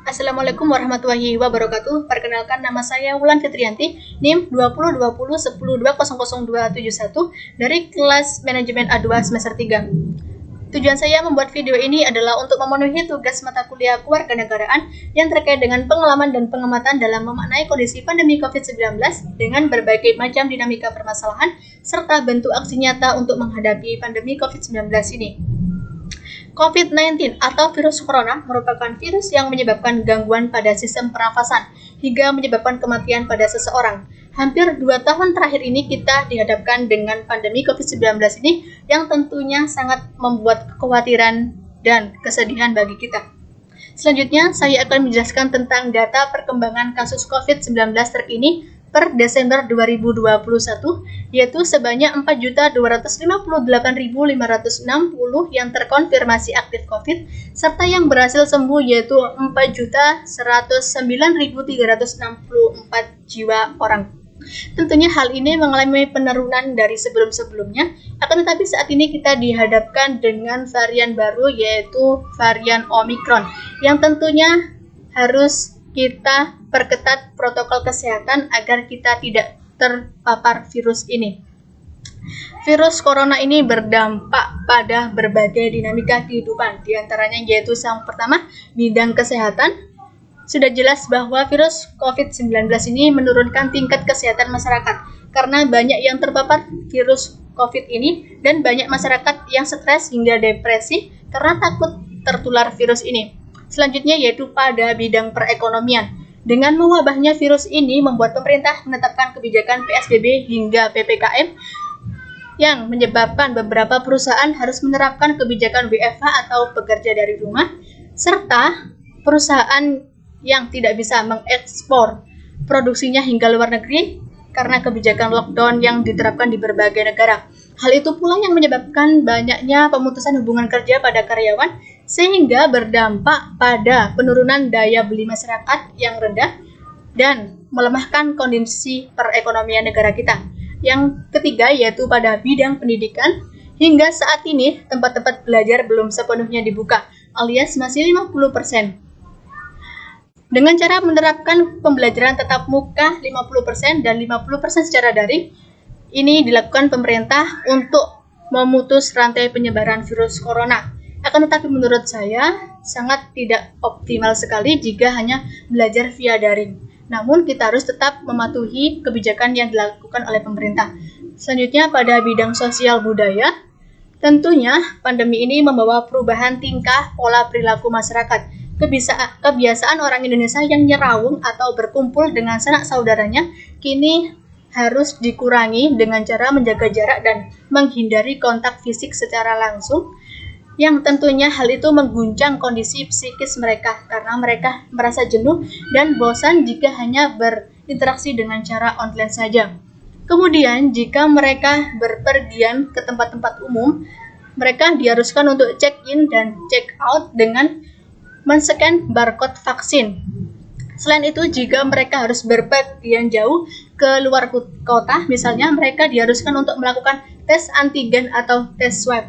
Assalamualaikum warahmatullahi wabarakatuh. Perkenalkan, nama saya Wulan Fitrianti, NIM 202010200271 dari kelas Manajemen A2 semester 3. Tujuan saya membuat video ini adalah untuk memenuhi tugas mata kuliah kewarganegaraan yang terkait dengan pengalaman dan pengamatan dalam memaknai kondisi pandemi COVID-19 dengan berbagai macam dinamika permasalahan serta bentuk aksi nyata untuk menghadapi pandemi COVID-19 ini. COVID-19 atau virus corona merupakan virus yang menyebabkan gangguan pada sistem pernafasan hingga menyebabkan kematian pada seseorang. Hampir 2 tahun terakhir ini kita dihadapkan dengan pandemi COVID-19 ini yang tentunya sangat membuat kekhawatiran dan kesedihan bagi kita. Selanjutnya, saya akan menjelaskan tentang data perkembangan kasus COVID-19 terkini per Desember 2021, yaitu sebanyak 4.258.560 yang terkonfirmasi aktif COVID, serta yang berhasil sembuh yaitu 4.109.364 jiwa orang. Tentunya hal ini mengalami penurunan dari sebelum-sebelumnya, akan tetapi saat ini kita dihadapkan dengan varian baru yaitu varian Omicron, yang tentunya harus kita perketat protokol kesehatan agar kita tidak terpapar virus ini. Virus corona ini berdampak pada berbagai dinamika kehidupan, diantaranya yaitu yang pertama, bidang kesehatan. Sudah jelas bahwa virus COVID-19 ini menurunkan tingkat kesehatan masyarakat karena banyak yang terpapar virus COVID ini dan banyak masyarakat yang stres hingga depresi karena takut tertular virus ini. Selanjutnya yaitu pada bidang perekonomian. Dengan mewabahnya virus ini membuat pemerintah menetapkan kebijakan PSBB hingga PPKM yang menyebabkan beberapa perusahaan harus menerapkan kebijakan WFH atau bekerja dari rumah, serta perusahaan yang tidak bisa mengekspor produksinya hingga luar negeri karena kebijakan lockdown yang diterapkan di berbagai negara. Hal itu pula yang menyebabkan banyaknya pemutusan hubungan kerja pada karyawan sehingga berdampak pada penurunan daya beli masyarakat yang rendah dan melemahkan kondisi perekonomian negara kita. Yang ketiga yaitu pada bidang pendidikan, hingga saat ini tempat-tempat belajar belum sepenuhnya dibuka, alias masih 50%. Dengan cara menerapkan pembelajaran tatap muka 50% dan 50% secara daring, ini dilakukan pemerintah untuk memutus rantai penyebaran virus corona. Akan tetapi menurut saya sangat tidak optimal sekali jika hanya belajar via daring. Namun kita harus tetap mematuhi kebijakan yang dilakukan oleh pemerintah. Selanjutnya pada bidang sosial budaya, tentunya pandemi ini membawa perubahan tingkah pola perilaku masyarakat. Kebiasaan orang Indonesia yang nyerawung atau berkumpul dengan sanak saudaranya kini harus dikurangi dengan cara menjaga jarak dan menghindari kontak fisik secara langsung, yang tentunya hal itu mengguncang kondisi psikis mereka karena mereka merasa jenuh dan bosan jika hanya berinteraksi dengan cara online saja. Kemudian jika mereka berpergian ke tempat-tempat umum, mereka diharuskan untuk check-in dan check-out dengan men-scan barcode vaksin. Selain itu, jika mereka harus berpergian jauh ke luar kota, misalnya mereka diharuskan untuk melakukan tes antigen atau tes swab.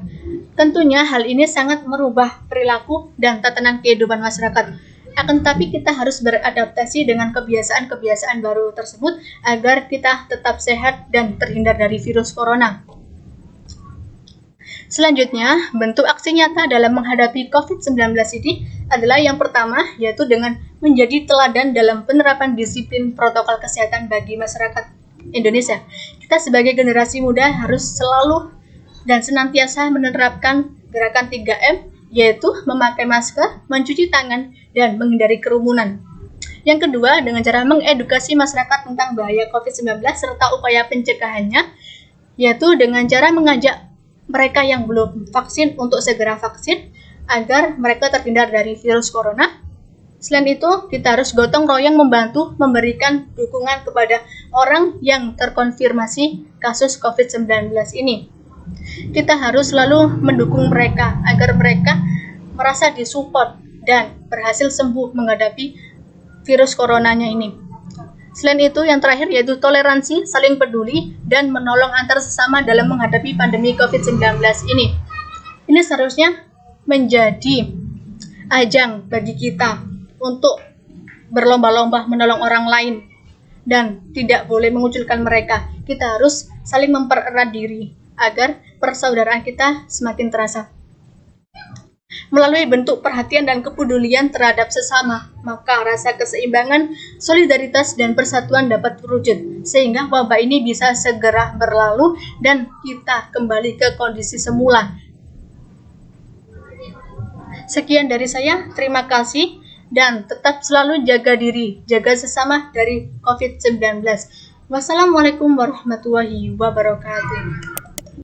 Tentunya hal ini sangat merubah perilaku dan tatanan kehidupan masyarakat. Akan tetapi kita harus beradaptasi dengan kebiasaan-kebiasaan baru tersebut agar kita tetap sehat dan terhindar dari virus corona. Selanjutnya, bentuk aksi nyata dalam menghadapi COVID-19 ini adalah yang pertama, yaitu dengan menjadi teladan dalam penerapan disiplin protokol kesehatan bagi masyarakat Indonesia. Kita sebagai generasi muda harus selalu dan senantiasa menerapkan gerakan 3M, yaitu memakai masker, mencuci tangan, dan menghindari kerumunan. Yang kedua, dengan cara mengedukasi masyarakat tentang bahaya COVID-19 serta upaya pencegahannya, yaitu dengan cara mengajak mereka yang belum vaksin untuk segera vaksin agar mereka terhindar dari virus corona. Selain itu, kita harus gotong royong membantu memberikan dukungan kepada orang yang terkonfirmasi kasus COVID-19 ini. Kita harus selalu mendukung mereka agar mereka merasa disupport dan berhasil sembuh menghadapi virus coronanya ini. Selain itu, yang terakhir yaitu toleransi, saling peduli, dan menolong antar sesama dalam menghadapi pandemi COVID-19 ini. Ini seharusnya menjadi ajang bagi kita untuk berlomba-lomba menolong orang lain dan tidak boleh mengucilkan mereka. Kita harus saling mempererat diri agar persaudaraan kita semakin terasa. Melalui bentuk perhatian dan kepedulian terhadap sesama, maka rasa keseimbangan, solidaritas, dan persatuan dapat terwujud, sehingga wabah ini bisa segera berlalu dan kita kembali ke kondisi semula. Sekian dari saya, terima kasih, dan tetap selalu jaga diri, jaga sesama dari COVID-19. Wassalamualaikum warahmatullahi wabarakatuh.